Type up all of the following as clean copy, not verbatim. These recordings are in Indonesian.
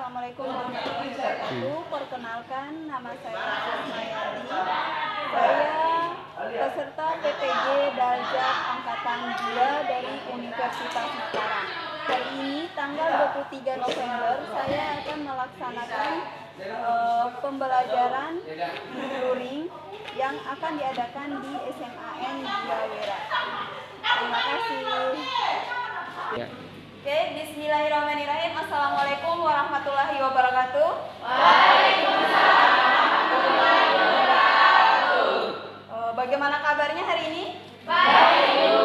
Assalamualaikum warahmatullahi wabarakatuh. Perkenalkan, nama saya Asmayadi. Saya peserta PPG Daljak Angkatan 2 dari Universitas Mataram. Hari ini tanggal 23 November saya akan melaksanakan pembelajaran luring yang akan diadakan di SMAN Diawera. Terima kasih. Ya. Oke, bismillahirrahmanirrahim. Assalamualaikum warahmatullahi wabarakatuh. Waalaikumsalam warahmatullahi wabarakatuh. Bagaimana kabarnya hari ini? Baik.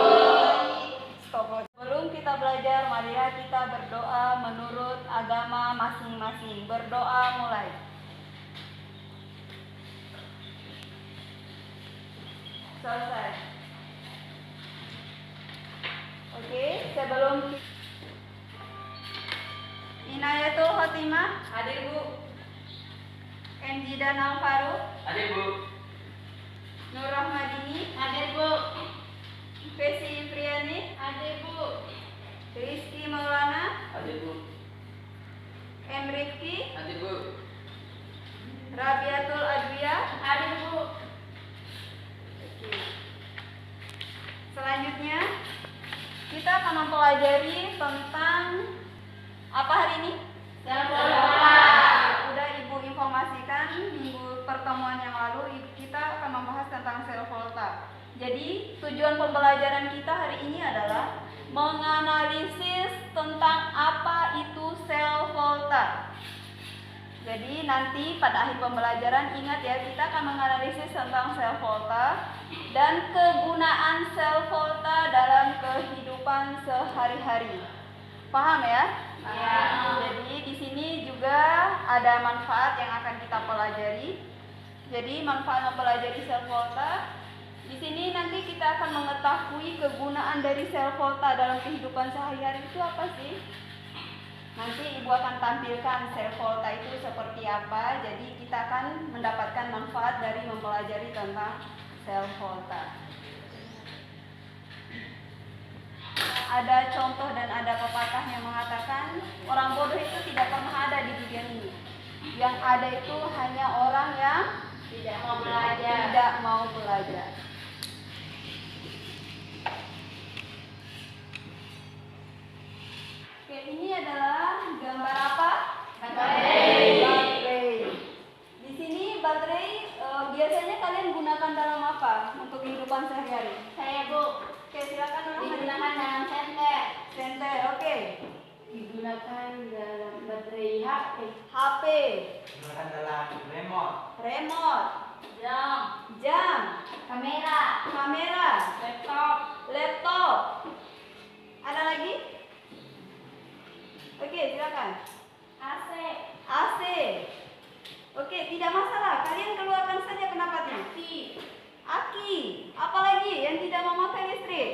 Stop. Sebelum kita belajar, marilah kita berdoa menurut agama masing-masing. Berdoa mulai. Selesai. Oke, sebelum Inayatul Khotimah, Hadir Bu. Enjidan Alfaru, Hadir Bu. Nur Rahmadini, Hadir Bu. Fesi Priani, Hadir Bu. Rizky Maulana, Hadir Bu. M. Rifki, Hadir Bu. Rabiatul Adwiyah. Hadir Bu. Oke. Selanjutnya kita akan mempelajari tentang apa hari ini? Self-volta. Sudah Ibu informasikan minggu pertemuan yang lalu kita akan membahas tentang self-volta. Jadi tujuan pembelajaran kita hari ini adalah menganalisis tentang apa itu self-volta. Jadi nanti pada akhir pembelajaran ingat ya, kita akan menganalisis tentang self-volta dan kegunaan self-volta dalam kehidupan sehari-hari. Paham ya? Ya. Jadi di sini juga ada manfaat yang akan kita pelajari. Jadi manfaat mempelajari self-volta. Di sini nanti kita akan mengetahui kegunaan dari self-volta dalam kehidupan sehari-hari itu apa sih? Nanti Ibu akan tampilkan self-volta itu seperti apa. Jadi kita akan mendapatkan manfaat dari mempelajari tentang self-volta. Ada contoh dan ada pepatah yang mengatakan orang bodoh itu tidak pernah ada di dunia ini. Yang ada itu hanya orang yang Tidak mau belajar. tidak mau belajar. Oke, ini adalah gambar apa? Baterai. Baterai. Di sini baterai biasanya kalian gunakan dalam apa untuk kehidupan sehari-hari? Saya Bu. Oke, silakan orang Digunakan dalam senter. senter. Oke. Digunakan dalam baterai HP. HP, Gunakan dalam remote, remote, Jam. jam, Kamera. kamera, Laptop. laptop. Ada lagi? Oke, silakan. AC. AC. Oke, tidak masalah. Kalian keluarkan saja pendapatnya. Aki. Apalagi yang tidak memakai listrik?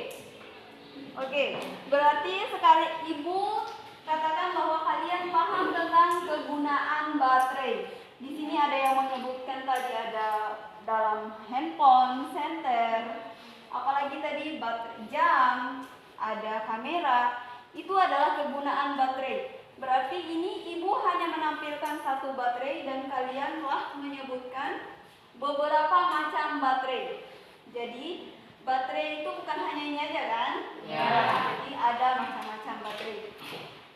Oke, berarti sekali Ibu katakan bahwa kalian paham tentang kegunaan baterai. Di sini ada yang menyebutkan tadi ada dalam handphone, senter, apalagi tadi baterai jam, ada kamera. Itu adalah kegunaan baterai. Berarti ini Ibu hanya menampilkan satu baterai dan kalian telah menyebutkan beberapa macam baterai. Jadi baterai itu bukan hanya ini aja kan? Ya. Jadi ada macam-macam baterai.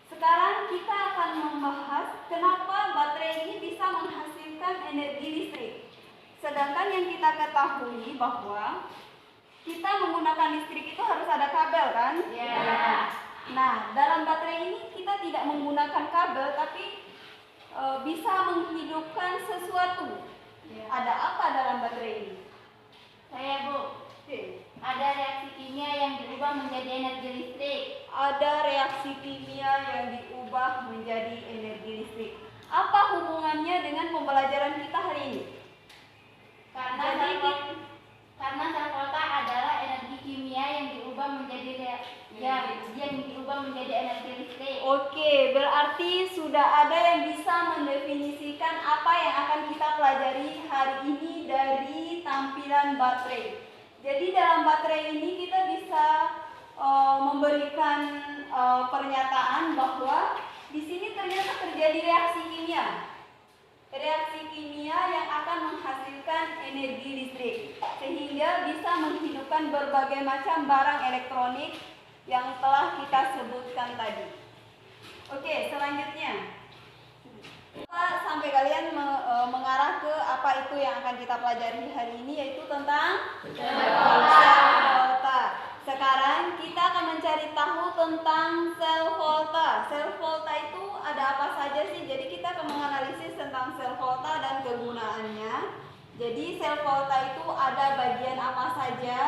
Sekarang kita akan membahas kenapa baterai ini bisa menghasilkan energi listrik. Sedangkan yang kita ketahui bahwa kita menggunakan listrik itu harus ada kabel kan? Ya. Nah, dalam baterai ini kita tidak menggunakan kabel tapi bisa menghidupkan sesuatu. Ya. Ada apa dalam baterai ini? Saya Bu. Oke. Ada reaksi kimia yang diubah menjadi energi listrik. Ada reaksi kimia yang diubah menjadi energi listrik. Apa hubungannya dengan pembelajaran kita hari ini? Karena Jadi, self-volta adalah energi kimia yang diubah menjadi energi listrik. Oke, berarti sudah ada yang bisa mendefinisikan apa yang akan kita pelajari hari ini dari tampilan baterai. Jadi dalam baterai ini kita bisa memberikan pernyataan bahwa Di sini ternyata terjadi reaksi kimia. Reaksi kimia yang akan menghasilkan energi listrik sehingga bisa menghidupkan berbagai macam barang elektronik yang telah kita sebutkan tadi. Oke, selanjutnya sampai kalian mengarah ke apa itu yang akan kita pelajari hari ini, yaitu tentang sel volta. Sekarang kita akan mencari tahu tentang sel volta. Sel volta itu ada apa saja sih? Jadi kita akan menganalisis tentang sel volta dan kegunaannya. Jadi sel volta itu ada bagian apa saja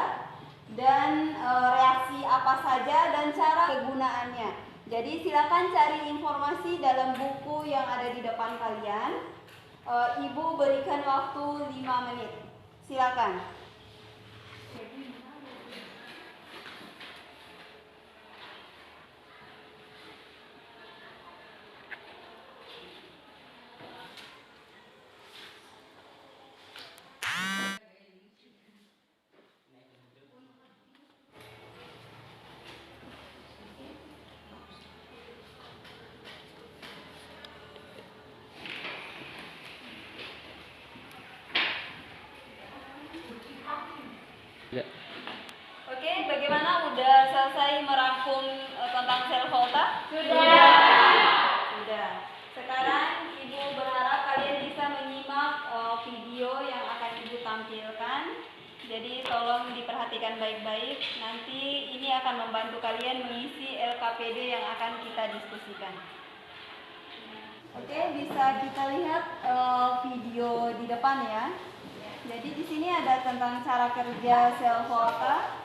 dan reaksi apa saja dan cara kegunaannya. Jadi silakan cari informasi dalam buku yang ada di depan kalian. Ibu berikan waktu 5 menit. Silakan. Oke, bagaimana? Udah selesai merangkum tentang sel volta? Sudah. Sekarang Ibu berharap kalian bisa menyimak video yang akan Ibu tampilkan. Jadi tolong diperhatikan baik-baik. Nanti ini akan membantu kalian mengisi LKPD yang akan kita diskusikan. Oke, bisa kita lihat video di depan ya. Jadi di sini ada tentang cara kerja sel volta.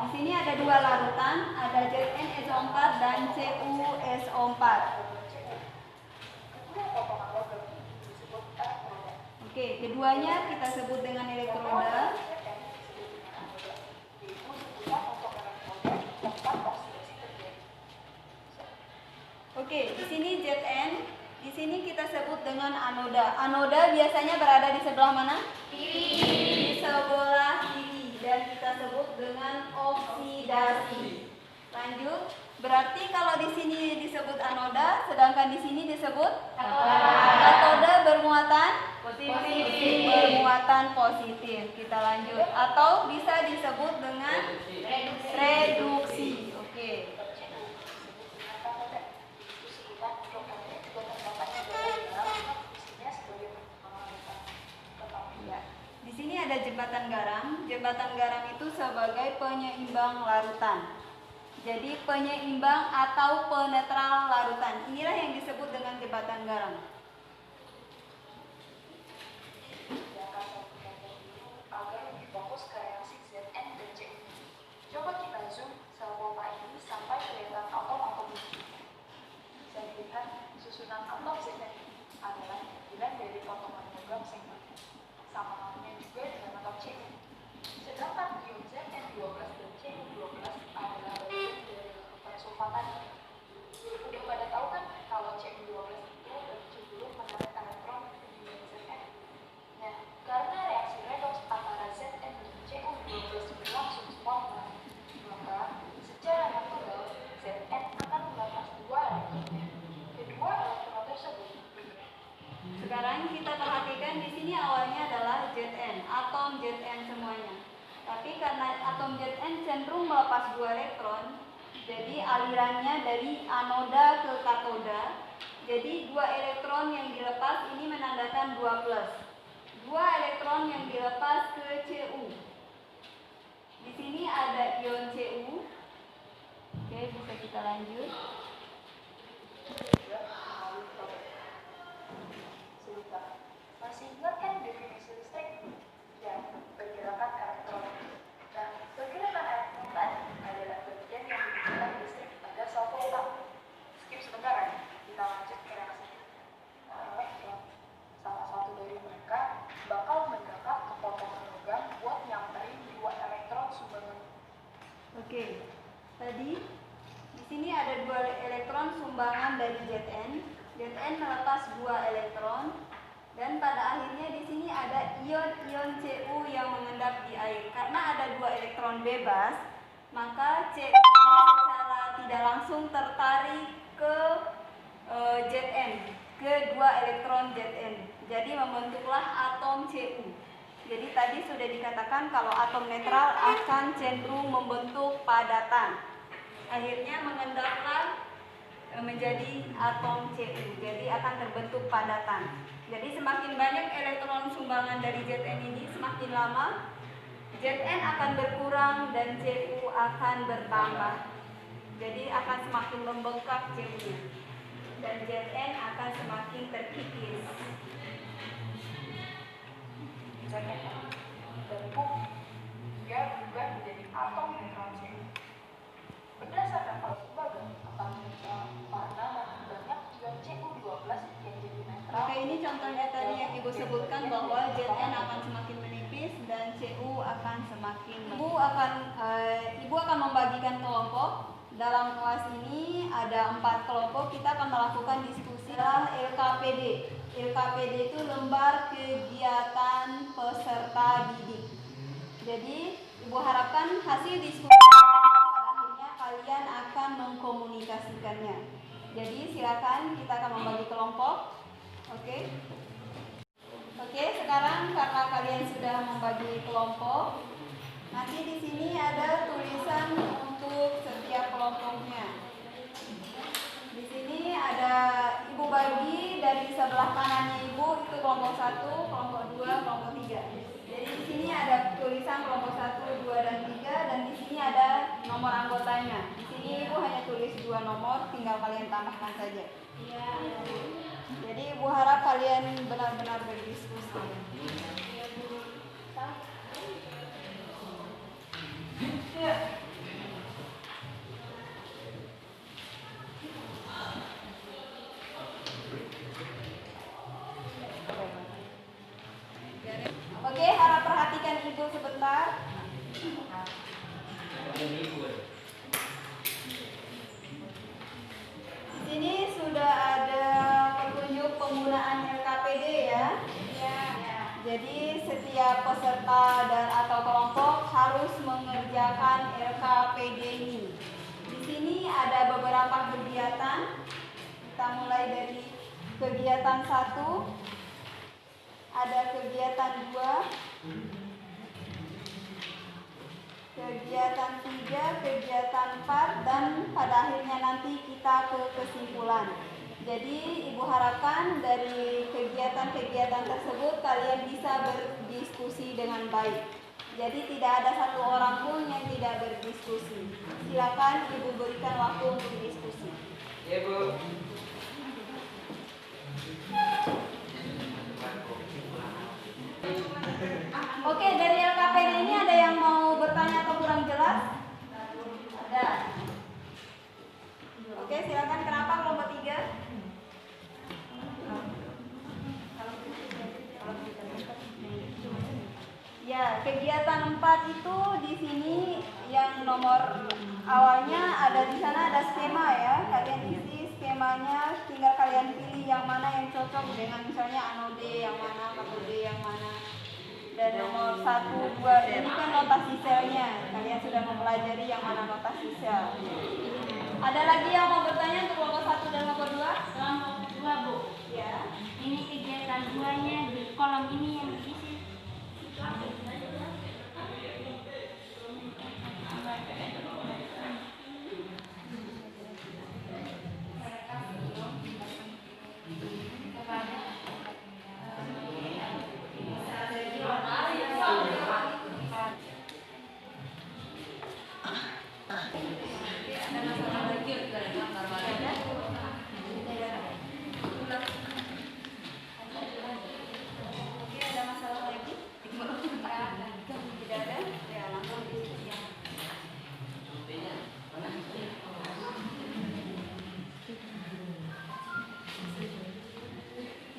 Di sini ada dua larutan, ada ZnSO4 dan CuSO4. Oke, keduanya kita sebut dengan elektroda. Oke, di sini Zn. Di sini kita sebut dengan anoda. Anoda biasanya berada di sebelah mana? Kiri. Di sebelah kiri. Dan kita sebut dengan oksidasi. Lanjut. Berarti kalau di sini disebut anoda, sedangkan di sini disebut katoda bermuatan positif. Bermuatan positif. Kita lanjut. Atau bisa disebut dengan reduksi. Oke. Di sini ada jembatan garam. Jembatan garam itu sebagai penyeimbang larutan. Jadi penyeimbang atau penetral larutan. Inilah yang disebut dengan jembatan garam. Agar lebih fokus ke reaksi Zn dan Cu. Coba kita zoom sel volta ini sampai kelihatan atom-atom ini. Bisa dilihat susunan atom Zn adalah kumpulan dari potongan logam singkat. Sama halnya juga dengan atom Cu. Sedangkan ion Zn12 dan Cu12 adalah bagian dari larutan sulfatan. Udah pada tahu kan kalau Cu12 itu lebih cenderung menarik elektron dibanding Zn. Nah, karena reaksi redoks antara Zn dan Cu12 berlangsung spontan, maka secara natural Zn akan melepas dua elektronnya. Kedua elektron tersebut Sekarang kita perhatikan di sini awalnya adalah Zn, atom Zn semuanya. Tapi karena atom Zn cenderung melepas dua elektron, jadi alirannya dari anoda ke katoda. Jadi dua elektron yang dilepas ini menandakan 2+. Dua elektron yang dilepas ke Cu. Di sini ada ion Cu. Oke, bisa kita lanjut. masih ingat kan definisi listrik? Ya, pergerakan elektron. Nah, pergerakan elektron adalah bagian yang diberikan listrik pada sel volta. Skip sebentar ya, kita lanjut ke reaksinya. Elektron, salah satu dari mereka, bakal mendekat ke potongan logam buat nyamperin dua elektron sumbangan. Oke, tadi di sini ada dua elektron sumbangan dari Zn. Zn melepas dua elektron dan pada akhirnya di sini ada ion-ion Cu yang mengendap di air. Karena ada dua elektron bebas, maka CU ini secara tidak langsung tertarik ke Zn, ke dua elektron Zn. Jadi membentuklah atom Cu. Jadi tadi sudah dikatakan kalau atom netral akan cenderung membentuk padatan. Akhirnya mengendaplah menjadi atom Cu. Jadi akan terbentuk padatan. Jadi semakin banyak elektron sumbangan dari Zn ini, semakin lama Zn akan berkurang dan Cu akan bertambah. Jadi akan semakin membengkak Cu-nya dan Zn akan semakin terkikis. Zn bentuk dia berubah menjadi atom netral Cu. Berdasarkan Volkswagen akan warna makin banyak ion Cu12 yang jadi netral. Oke, ini contohnya tadi yang Ibu sebutkan bahwa Zn akan semakin menipis dan Cu akan semakin. Ibu akan membagikan kelompok. Dalam kelas ini ada 4 kelompok. Kita akan melakukan diskusi dalam LKPD. LKPD itu lembar kegiatan peserta didik. Jadi Ibu harapkan hasil diskusi pada akhirnya kalian akan mengkomunikasikannya. Jadi silakan, kita akan membagi kelompok. Oke, sekarang karena kalian sudah membagi kelompok, nanti di sini ada tulisan untuk setiap kelompoknya. Di sini ada Ibu bagi dari sebelah kanannya Ibu itu kelompok 1, kelompok 2, kelompok 3. Jadi di sini ada tulisan kelompok 1, 2 dan 3 dan di sini ada nomor anggotanya. Di sini Ibu hanya tulis 2 nomor, tinggal kalian tambahkan saja. Jadi Ibu harap kalian benar-benar berdiskusi. Oke, harap perhatikan Ibu sebentar. Di sini sudah ada petunjuk penggunaan LKPD ya. Jadi setiap peserta dan atau kelompok harus mengerjakan LKPD ini. Di sini ada beberapa kegiatan. Kita mulai dari kegiatan 1, ada kegiatan 2, kegiatan 3, kegiatan 4, dan pada akhirnya nanti kita ke kesimpulan. Jadi Ibu harapkan dari kegiatan-kegiatan tersebut kalian bisa berdiskusi dengan baik. Jadi tidak ada satu orang pun yang tidak berdiskusi. Silakan Ibu berikan waktu untuk diskusi. Ya, Bu. Oke, dari LKPD ini ada yang mau bertanya atau kurang jelas? Ada. Oke, silakan. Kenapa kelompok 3? Ya, kegiatan 4 itu di sini yang nomor awalnya ada di sana ada skema ya. Kalian isi skemanya, tinggal kalian pilih yang mana yang cocok dengan misalnya anode yang mana, katode yang mana. Dan nomor 1, 2 ini kan notasi selnya. Kalian sudah mempelajari yang mana notasi sel. Ada lagi yang mau bertanya untuk kelompok 1 dan kelompok 2? Kelompok 2, Bu. Ya. Ini kegiatan 2-nya di kolom ini yang diisi.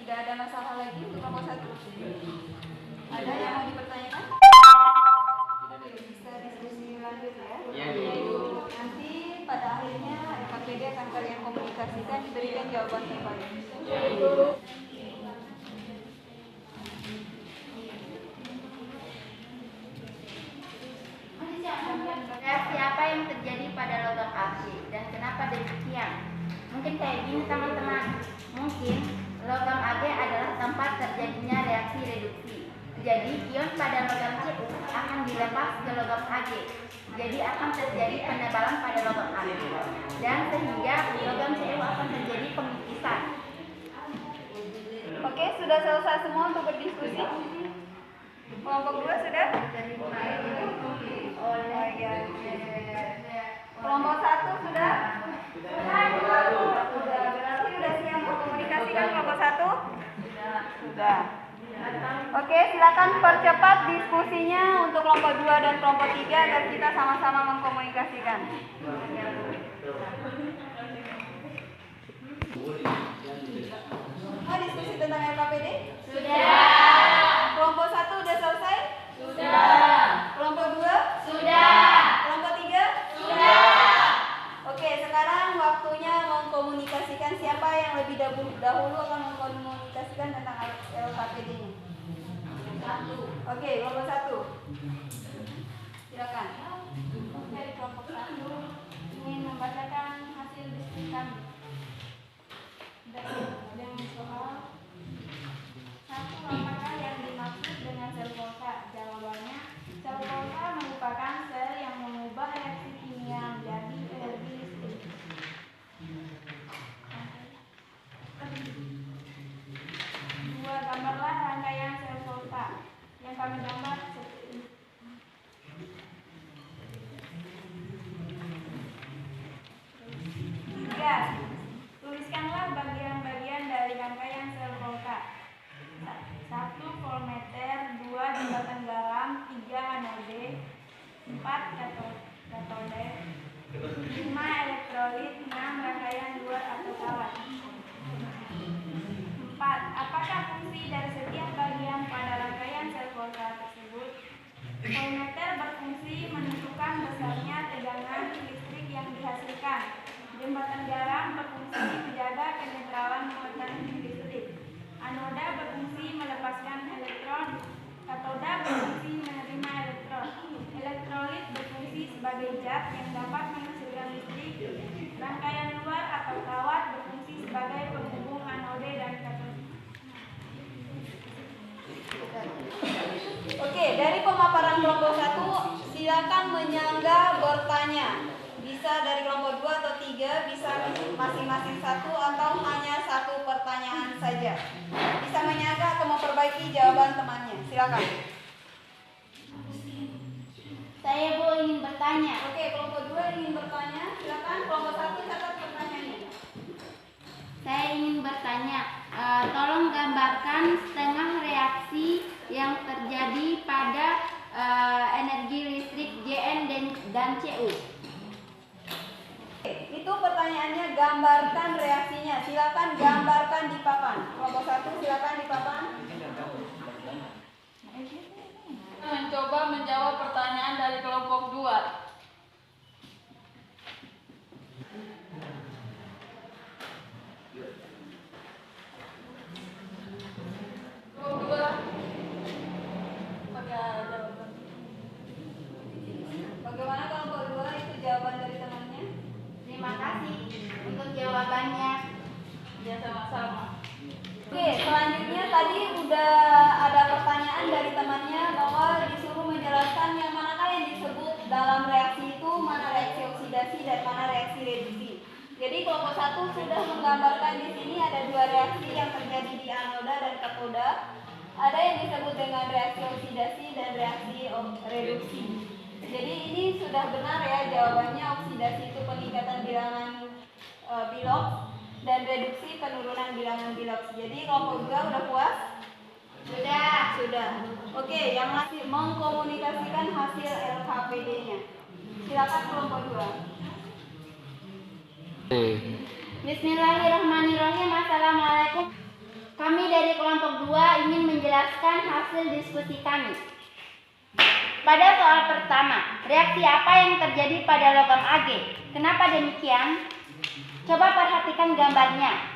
Tidak ada masalah lagi untuk kelompok 1? Ada yang mau dipertanyakan? Bisa diskusi lanjut ya? Iya, Bu. Nanti pada akhirnya LKPD akan kalian komunikasikan, berikan jawaban terbaik. Reaksi apa demikian. Mungkin kayak gini teman-teman. Mungkin logam Ag adalah tempat terjadinya reaksi reduksi. Jadi ion pada logam Cu akan dilepas ke logam Ag. Jadi akan terjadi penebalan pada logam Ag. Dan sehingga logam Cu akan terjadi pemipisan. Oke, sudah selesai semua untuk berdiskusi. Kelompok 2 sudah? Kelompok 1 sudah? Sudah. Berarti sudah siap mengkomunikasikan kelompok 1? Sudah. Oke, silakan percepat diskusinya untuk kelompok 2 dan kelompok 3 agar kita sama-sama mengkomunikasikan. Mau diskusi tentang LKPD? Sudah. Kelompok 1 sudah selesai? Sudah. Kelompok 2? Sudah. Kelompok 3? Sudah. Oke, sekarang waktunya mengkomunikasikan siapa yang lebih dahulu akan mengkomunikasikan tentang LKPD-nya. Oke, kelompok 1. Silakan. Dari kelompok 1 ingin membacakan hasil diskusi kami. Dengan soal 1. Apakah yang dimaksud dengan sel volta? Jawabannya, sel volta merupakan sel yang mengubah reaksi kimia menjadi energi listrik. 2. Gambarlah rangkaian sel volta. Yang kami gambar seperti ini. 3. Tuliskanlah bagian-bagian dari rangkaian sel volta. 1. Voltmeter, 2. Jembatan garam, 3. Anode, 4. Katode, 5. Elektrolit, 6. Rangkaian luar atau kawat. 4. Apakah fungsi dari setiap bagian pada rangkaian sel volta tersebut? Voltmeter berfungsi menentukan besarnya tegangan listrik yang dihasilkan. Jembatan garam berfungsi menjaga kenetralan muatan listrik. Anoda berfungsi melepaskan elektron. Katoda berfungsi menerima elektron. Elektrolit berfungsi sebagai zat yang dapat menghasilkan listrik. Rangkaian luar atau kawat berfungsi sebagai penghubung anode dan katode. Oke, dari pemaparan kelompok 1, silakan menyangga bertanya. Bisa dari kelompok 2 atau 3, bisa masing-masing 1 atau hanya 1 pertanyaan saja. Bisa menyangga atau memperbaiki jawaban temannya. Silakan. Saya Bu ingin bertanya. Oke, kelompok 2 ingin bertanya. Silakan. Kelompok 1 catat pertanyaannya. Saya ingin bertanya, tolong gambarkan setengah reaksi yang terjadi pada energi listrik Jn dan Cu. Itu pertanyaannya, gambarkan reaksinya. Silakan gambarkan di papan. Kelompok 1 silakan di papan. Mencoba menjawab pertanyaan dari kelompok 2. Kelompok 2. Bagaimana kelompok 2 itu jawaban dari temannya? Terima kasih untuk jawabannya. Ya, sama-sama. Oke, selanjutnya tadi udah ada pertanyaan dari temannya bahwa disuruh menjelaskan yang manakah yang disebut dalam reaksi itu, mana reaksi oksidasi dan mana reaksi reduksi. Jadi kelompok 1 sudah menggambarkan di sini ada 2 reaksi yang terjadi di anoda dan katoda. Ada yang disebut dengan reaksi oksidasi dan reaksi reduksi. Jadi ini sudah benar ya jawabannya, oksidasi itu peningkatan bilangan biloks dan reduksi penurunan bilangan biloks. Jadi kelompok 2 udah puas? Sudah. Sudah. Oke, yang masih mengkomunikasikan hasil LKPD-nya. Silakan kelompok 2. Bismillahirrahmanirrahim. Assalamualaikum. Kami dari kelompok 2 ingin menjelaskan hasil diskusi kami. Pada soal pertama, reaksi apa yang terjadi pada logam Ag? Kenapa demikian? Coba perhatikan gambarnya.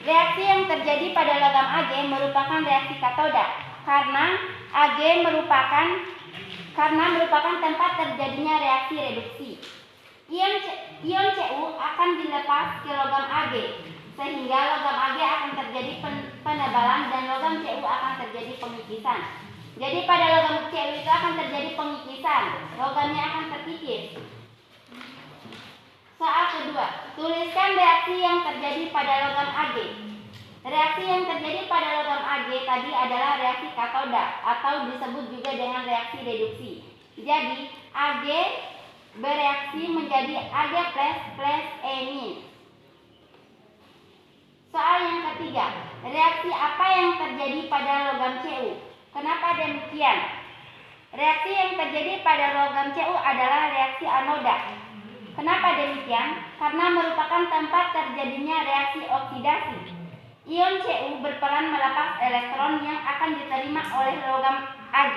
Reaksi yang terjadi pada logam Ag merupakan reaksi katoda karena Ag merupakan tempat terjadinya reaksi reduksi. Ion akan dilepas ke logam Ag, sehingga logam Ag akan terjadi penebalan dan logam Cu akan terjadi pengikisan. Jadi pada logam Cu itu akan terjadi pengikisan, logamnya akan terkikis. Soal kedua, tuliskan reaksi yang terjadi pada logam Ag. Reaksi yang terjadi pada logam Ag tadi adalah reaksi katoda atau disebut juga dengan reaksi reduksi. Jadi Ag bereaksi menjadi Ag plus E-. Soal yang ketiga, reaksi apa yang terjadi pada logam Cu? Kenapa demikian? Reaksi yang terjadi pada logam Cu adalah reaksi anoda. Kenapa demikian? Karena merupakan tempat terjadinya reaksi oksidasi. Ion Cu berperan melepas elektron yang akan diterima oleh logam Ag,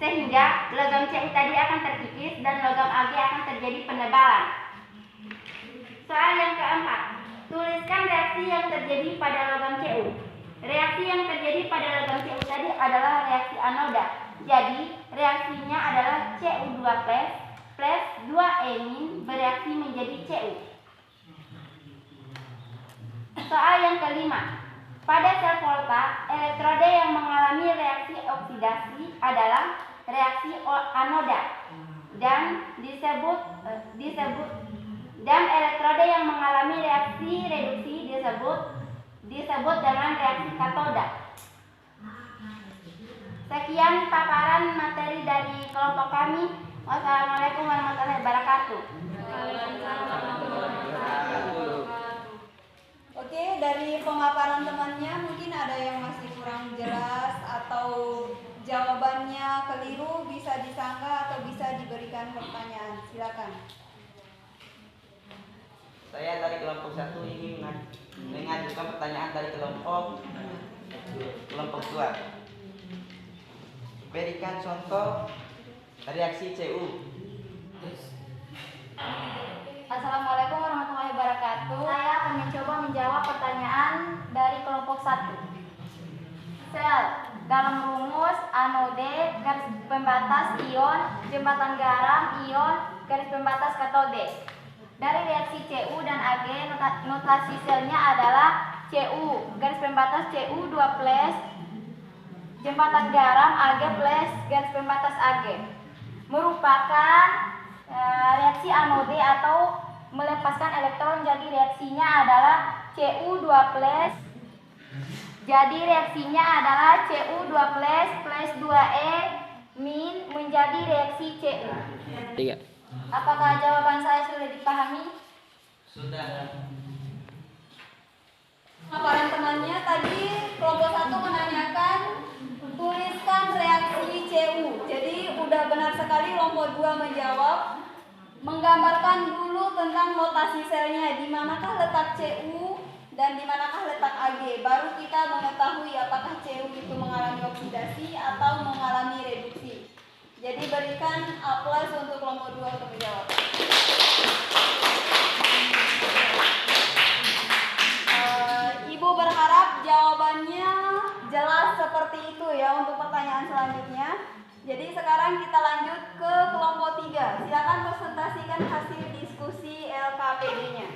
sehingga logam Cu tadi akan terkikis dan logam Ag akan terjadi penebalan. Soal yang keempat, tuliskan reaksi yang terjadi pada logam Cu. Reaksi yang terjadi pada logam Cu tadi adalah reaksi anoda. Jadi reaksinya adalah Cu2 plus 2E- bereaksi menjadi Cu. Soal yang kelima, pada sel volta, elektroda yang mengalami reaksi oksidasi adalah reaksi anoda dan dan elektroda yang mengalami reaksi reduksi disebut dengan reaksi katoda. Sekian paparan materi dari kelompok kami. Wassalamualaikum warahmatullahi wabarakatuh. Oke, dari pemaparan temannya mungkin ada yang masih kurang jelas atau jawabannya keliru, bisa disangka atau bisa diberikan pertanyaan. Silakan. Saya dari kelompok 1 ingin mengajukan pertanyaan dari kelompok 2. Berikan contoh reaksi Cu. Assalamualaikum warahmatullahi wabarakatuh. Saya akan mencoba menjawab pertanyaan dari kelompok 1. Sel dalam rumus anode garis pembatas ion, jembatan garam ion, garis pembatas katode. Dari reaksi Cu dan Ag, notasi selnya adalah Cu garis pembatas Cu2 plus jembatan garam Ag plus garis pembatas Ag. Merupakan reaksi anode atau melepaskan elektron, jadi reaksinya adalah Cu2 plus. Jadi reaksinya adalah Cu2 plus 2E min menjadi reaksi Cu. 3. Apakah jawaban saya sudah dipahami? Sudah. Paparan temannya tadi kelompok 1 menanyakan tuliskan reaksi Cu. Jadi udah benar sekali kelompok 2 menjawab. Menggambarkan dulu tentang notasi selnya, di manakah letak Cu dan di manakah letak Ag. Baru kita mengetahui apakah Cu itu mengalami oksidasi atau mengalami reduksi. Jadi berikan A+ untuk kelompok 2 untuk menjawab. Ibu berharap jawabannya jelas seperti itu ya untuk pertanyaan selanjutnya. Jadi sekarang kita lanjut ke kelompok 3. Silakan presentasikan hasil diskusi LKPD-nya.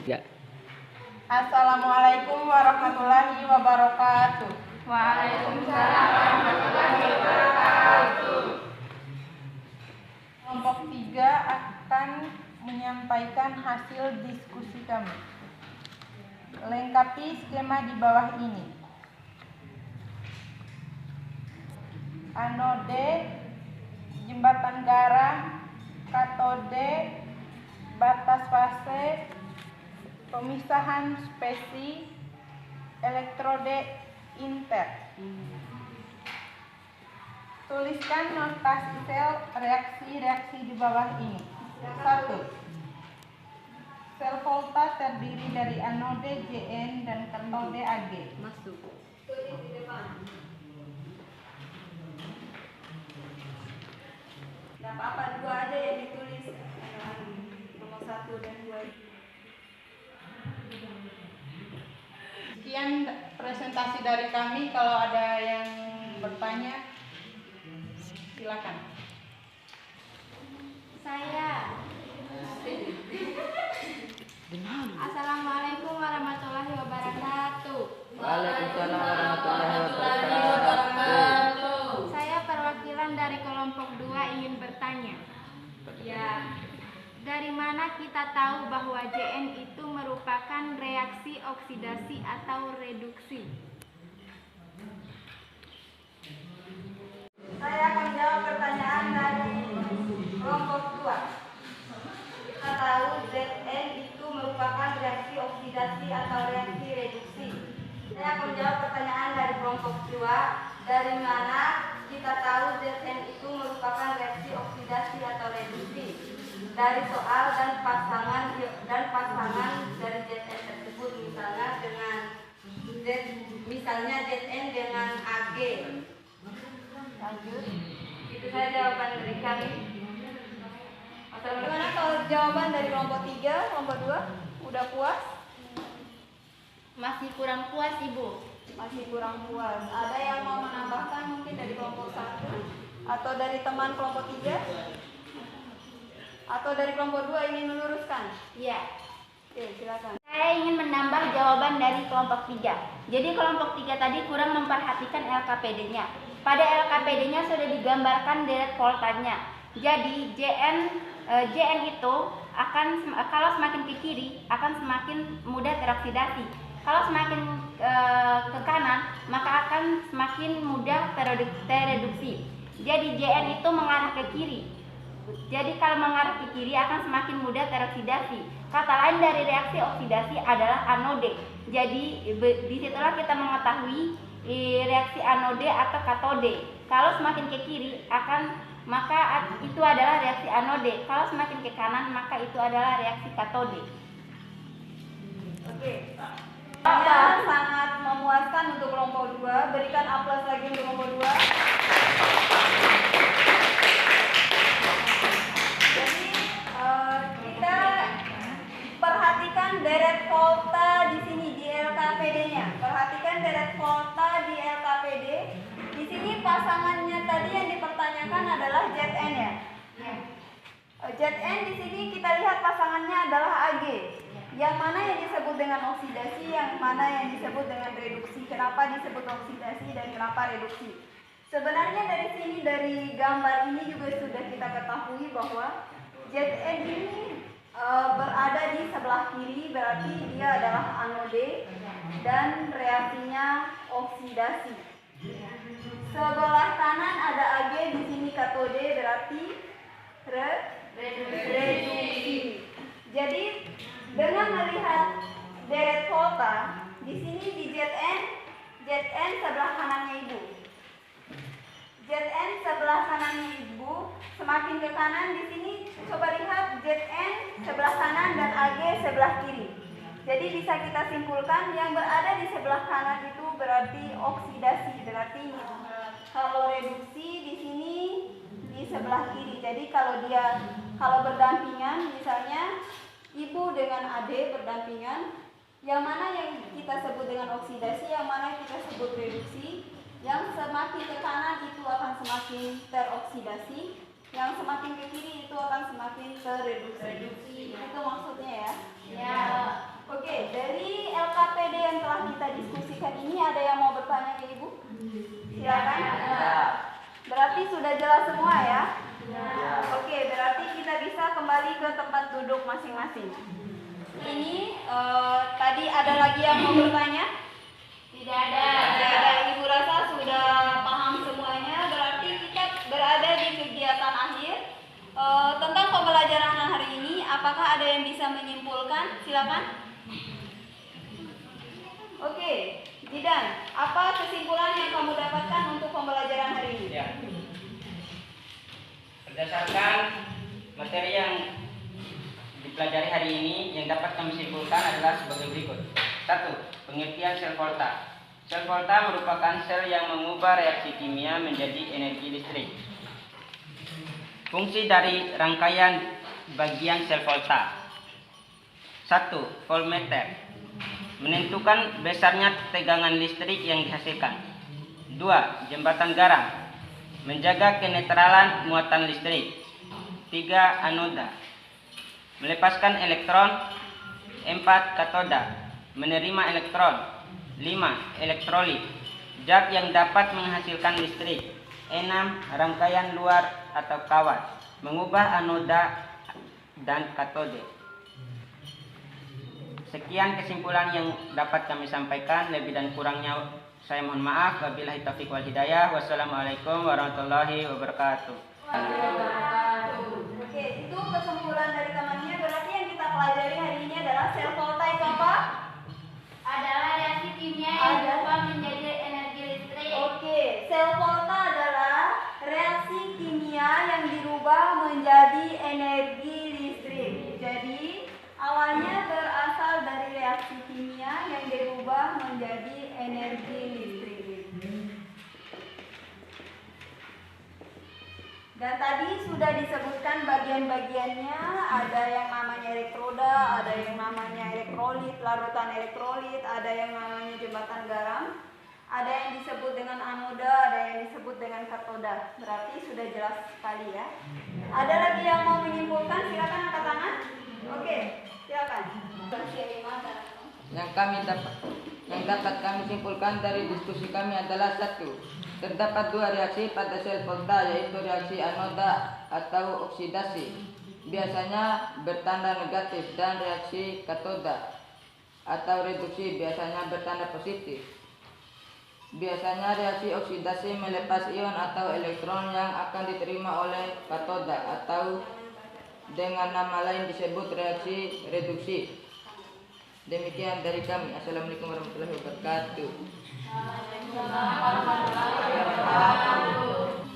Ya. Assalamualaikum warahmatullahi wabarakatuh. Waalaikumsalam warahmatullahi wabarakatuh. Kelompok 3 akan menyampaikan hasil diskusi kami. Lengkapi skema di bawah ini. Anode, jembatan garam, katode, batas fase, pemisahan spesi, elektrode inter. Tuliskan notasi sel reaksi-reaksi di bawah ini. 1. Sel volta terdiri dari anode Jn dan katode Ag. Masuk. Tulis di depan. Tidak apa-apa, 2 aja yang ditulis. Nomor 1 dan 2. Sekian presentasi dari kami. Kalau ada yang bertanya, silakan. Saya mana kita tahu bahwa Jn itu merupakan reaksi oksidasi atau reduksi? Saya akan jawab pertanyaan dari kelompok 2. Kita tahu Zn itu merupakan reaksi oksidasi atau reaksi reduksi. Saya akan jawab pertanyaan dari kelompok 2. Dari mana kita tahu Zn itu merupakan reaksi oksidasi atau reduksi? Dari soal dan pasangan dari Zn tersebut, misalnya Zn dengan Ag. Lanjut. Itu saja jawaban dari kami. Bagaimana kalau jawaban dari kelompok 3, kelompok 2? Udah puas? Masih kurang puas, Ibu. Masih kurang puas. Ada yang mau menambahkan mungkin dari kelompok 1? Atau dari teman kelompok 3? Atau dari kelompok 2 ingin meluruskan? Iya. Oke, silakan. Saya ingin menambah jawaban dari kelompok 3. Jadi kelompok 3 tadi kurang memperhatikan LKPD-nya. Pada LKPD-nya sudah digambarkan deret voltanya. Jadi Jn itu akan, kalau semakin ke kiri akan semakin mudah teroksidasi. Kalau semakin ke kanan maka akan semakin mudah tereduksi. Jadi Jn itu mengarah ke kiri. Jadi kalau mengarah ke kiri akan semakin mudah teroksidasi. Kata lain dari reaksi oksidasi adalah anode. Jadi disitulah kita mengetahui reaksi anode atau katode. Kalau semakin ke kiri maka itu adalah reaksi anode. Kalau semakin ke kanan maka itu adalah reaksi katode. Oke. Sangat memuaskan untuk kelompok 2. Berikan aplaus lagi untuk kelompok 2. Jadi kita perhatikan deret volta di sini di LKPD-nya. Perhatikan deret volta di LKPD. Di sini pasangannya tadi yang dipertanyakan adalah Zn ya. Zn di sini kita lihat pasangannya adalah Ag. Yang mana yang disebut dengan oksidasi, yang mana yang disebut dengan reduksi. Kenapa disebut oksidasi dan kenapa reduksi? Sebenarnya dari sini, dari gambar ini juga sudah kita ketahui bahwa Zn ini berada di sebelah kiri, berarti dia adalah anode dan reaksinya oksidasi. Sebelah kanan ada Ag, di sini katode, berarti reduksi. Jadi dengan melihat deret volta di sini di Zn sebelah kanannya Ibu. Zn sebelah kanannya Ibu, semakin ke kanan di sini coba lihat Zn sebelah kanan dan Ag sebelah kiri. Jadi bisa kita simpulkan yang berada di sebelah kanan itu berarti oksidasi, berarti kalau reduksi di sini di sebelah kiri. Jadi kalau berdampingan, misalnya Ibu dengan Ade berdampingan, yang mana yang kita sebut dengan oksidasi, yang mana kita sebut reduksi. Yang semakin ke kanan itu akan semakin teroksidasi, yang semakin ke kiri itu akan semakin tereduksi. Itu maksudnya ya. Ya. Oke, dari LKPD yang telah kita diskusikan ini ada yang mau bertanya ke Ibu? Silakan. Berarti sudah jelas semua ya? Oke, berarti kita bisa kembali ke tempat duduk masing-masing. Ini tadi ada lagi yang mau bertanya? Tidak ada. Ibu rasa sudah paham semuanya. Berarti kita berada di kegiatan akhir tentang pembelajaran hari ini. Apakah ada yang bisa menyimpulkan? Silakan. Oke, Jidan, apa kesimpulan yang kamu dapatkan untuk pembelajaran hari ini? Ya. Berdasarkan materi yang dipelajari hari ini, yang dapat kami simpulkan adalah sebagai berikut. 1. Pengertian sel volta. Sel volta merupakan sel yang mengubah reaksi kimia menjadi energi listrik. Fungsi dari rangkaian bagian sel volta. 1. Voltmeter. Menentukan besarnya tegangan listrik yang dihasilkan. 2. Jembatan garam. Menjaga kenetralan muatan listrik. 3. Anoda. Melepaskan elektron. 4. Katoda. Menerima elektron. 5. Elektrolit. Zat yang dapat menghasilkan listrik. 6. Rangkaian luar atau kawat. Mengubah anoda dan katode. Sekian kesimpulan yang dapat kami sampaikan. Lebih dan kurangnya saya mohon maaf. Wabillahi taufiq wal hidayah. Wassalamualaikum warahmatullahi wabarakatuh. Oke, itu kesimpulan dari temannya. Berarti yang kita pelajari hari ini adalah sel volta itu apa? Adalah reaksi kimia yang berubah menjadi energi listrik. Oke, sel volta adalah reaksi kimia yang dirubah menjadi energi listrik. Jadi, awalnya berasal dari reaksi kimia yang dirubah menjadi energi listrik. Dan tadi sudah disebutkan bagian-bagiannya, ada yang namanya elektroda, ada yang namanya elektrolit, larutan elektrolit, ada yang namanya jembatan garam, ada yang disebut dengan anoda, ada yang disebut dengan katoda. Berarti sudah jelas sekali ya. Ada lagi yang mau menyimpulkan? Silakan angkat tangan. Oke, silakan. Yang dapat kami simpulkan dari diskusi kami adalah satu. Terdapat dua reaksi pada sel volta, yaitu reaksi anoda atau oksidasi, biasanya bertanda negatif, dan reaksi katoda atau reduksi, biasanya bertanda positif. Biasanya reaksi oksidasi melepas ion atau elektron yang akan diterima oleh katoda, atau dengan nama lain disebut reaksi reduksi. Demikian dari kami. Assalamualaikum warahmatullahi wabarakatuh.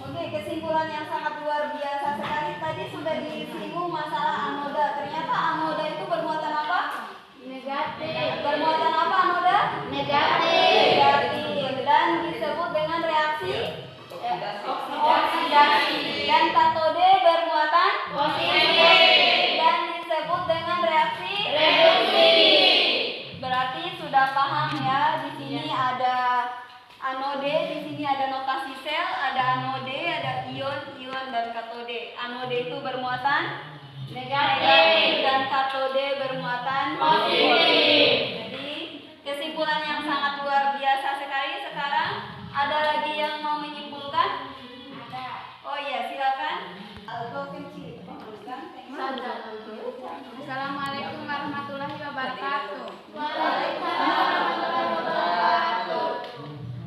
Oke, kesimpulan yang sangat luar biasa sekali. Tadi sudah disinggung masalah anoda. Ternyata anoda itu bermuatan apa? Negatif. Bermuatan apa anoda? Negatif. Negatif. Dan disebut dengan reaksi oksidasi. Dan katode bermuatan Positif. dan disebut dengan reaksi Reduksi. Berarti sudah paham ya, di sini ada anode, di sini ada notasi sel, ada anode, ada ion, dan katode. Anode itu bermuatan Negatif. dan katode bermuatan Positif. Jadi kesimpulan yang sangat luar biasa sekali. Sekarang ada lagi yang mau menyimpulkan? Ada. Oh iya, silakan. Aldo kecil. Assalamualaikum warahmatullahi wabarakatuh.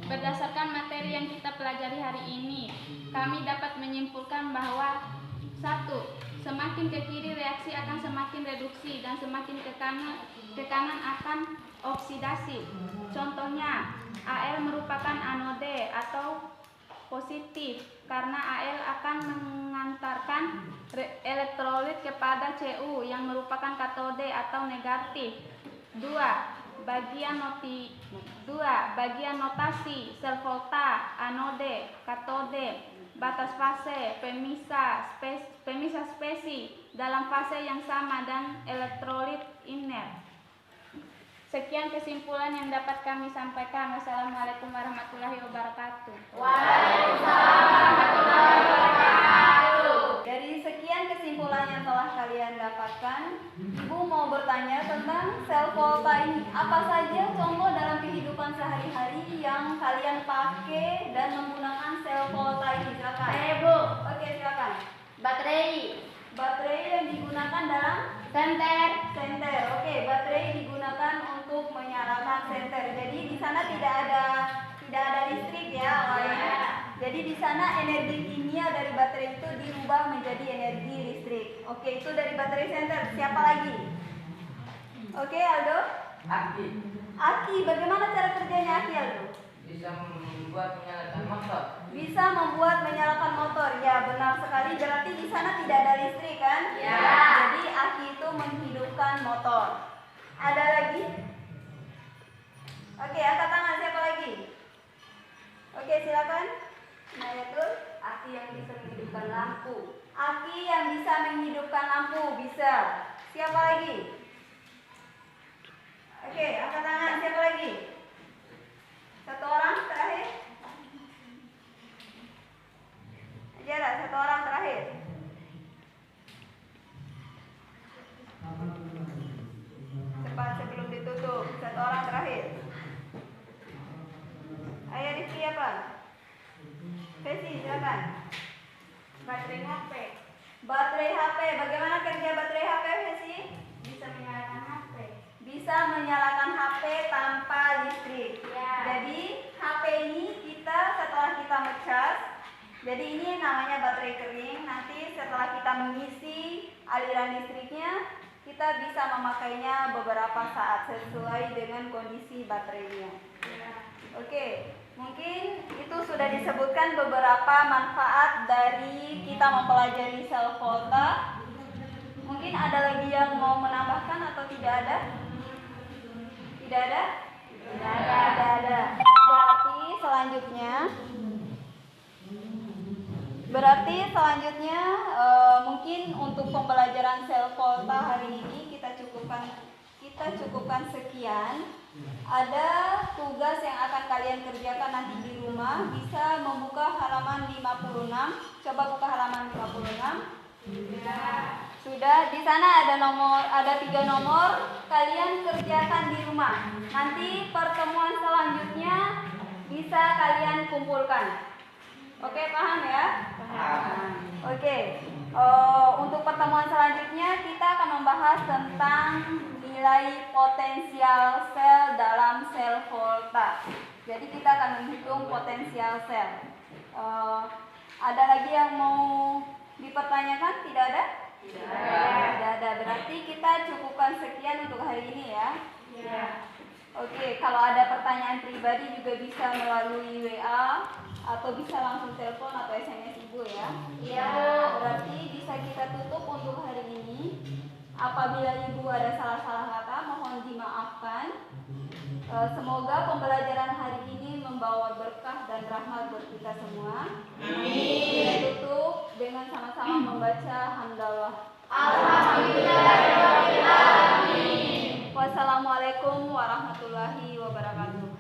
Berdasarkan materi yang kita pelajari hari ini, kami dapat menyimpulkan bahwa 1. Semakin ke kiri reaksi akan semakin reduksi dan semakin ke kanan akan oksidasi. Contohnya, Al merupakan anode atau positif karena Al akan mengantarkan elektrolit kepada Cu yang merupakan katode atau negatif. 2. Bagian notasi sel volta, anode, katode, batas fase, pemisah spesi dalam fase yang sama, dan elektrolit inert. Sekian kesimpulan yang dapat kami sampaikan. Wassalamualaikum warahmatullahi wabarakatuh. Dari sekian kesimpulan yang telah kalian dapatkan, Ibu mau bertanya tentang sel volta ini. Apa saja contoh dalam kehidupan sehari-hari yang kalian pakai dan menggunakan sel volta ini? Silakan. Bu, Oke, silakan. baterai, Baterai yang digunakan dalam senter, senter. Oke, baterai digunakan untuk menyalakan senter. Jadi di sana tidak ada listrik ya awalnya. Jadi di sana energi kimia dari baterai itu dirubah menjadi energi listrik. Oke, itu dari baterai senter. Siapa lagi? Oke, Aldo. Aki, bagaimana cara kerjanya aki, Aldo? Bisa membuat menyalakan motor. Bisa membuat menyalakan motor. Ya, benar sekali. Berarti di sana tidak ada listrik kan? Ya. Jadi aki itu menghidupkan motor. Ada lagi? Oke, angkat tangan. Siapa lagi? Oke, silakan. Nayatul, aki yang bisa menghidupkan lampu. Aki yang bisa menghidupkan lampu, bisa. Siapa lagi? Oke, angkat tangan. Siapa lagi? Satu orang terakhir. Jarak satu orang terakhir. Cepat sebelum ditutup. Satu orang terakhir. Ayo Rizky apa? Vesi silakan. baterai HP, Baterai HP Bagaimana kerja baterai HP sih? Bisa menyalakan HP. Bisa menyalakan HP tanpa listrik. Ya. Jadi HP ini kita setelah kita ngecas, jadi ini namanya baterai kering. Nanti setelah kita mengisi aliran listriknya, kita bisa memakainya beberapa saat sesuai dengan kondisi baterainya. Oke, mungkin itu sudah disebutkan beberapa manfaat dari kita mempelajari sel volta. Mungkin ada lagi yang mau menambahkan atau tidak ada? Tidak ada? Tidak ada. Berarti selanjutnya mungkin untuk pembelajaran sel volta hari ini kita cukupkan sekian. Ada tugas yang akan kalian kerjakan nanti di rumah. Bisa membuka halaman 56. Coba buka halaman 56. Sudah, di sana ada 3 nomor, kalian kerjakan di rumah. Nanti pertemuan selanjutnya bisa kalian kumpulkan. Oke, paham ya? Paham. Oke, untuk pertemuan selanjutnya kita akan membahas tentang nilai potensial sel dalam sel volta. Jadi kita akan menghitung potensial sel. Ada lagi yang mau dipertanyakan? Tidak ada? Tidak ada. Berarti kita cukupkan sekian untuk hari ini ya. Oke, kalau ada pertanyaan pribadi juga bisa melalui WA atau bisa langsung telepon atau SMS Ibu ya. Berarti bisa kita tutup untuk hari ini. Apabila Ibu ada salah-salah kata mohon dimaafkan. Semoga pembelajaran hari ini membawa berkah dan rahmat buat kita semua. Kita tutup dengan sama-sama membaca hamdalah. Alhamdulillahirabbil alamin. Wassalamualaikum warahmatullahi wabarakatuh.